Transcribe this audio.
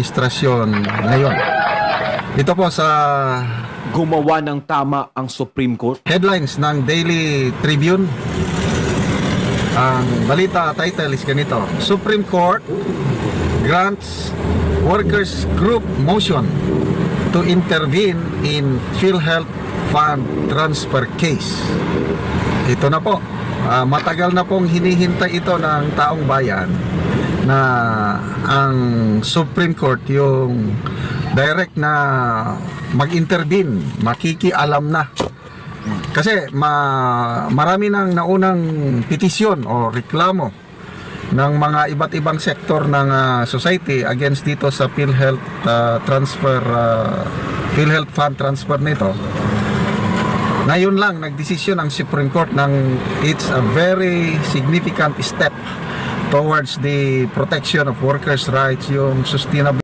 administrasyon ngayon. Ito po sa Gumawa ng tama ang Supreme Court. headlines ng Daily Tribune. Ang balita title is ganito: Supreme Court grants workers group motion to intervene in PhilHealth Fund transfer case. Ito na po. Matagal na pong hinihintay ito ng taong bayan na ang Supreme Court yung direct na mag-intervene, makikialam na. Kasi marami nang naunang petisyon o reklamo ng mga iba't ibang sektor ng society against dito sa PhilHealth PhilHealth Fund transfer nito. Ngayon lang nagdesisyon ang Supreme Court ng it's a very significant step towards the protection of workers' rights, yung sustainable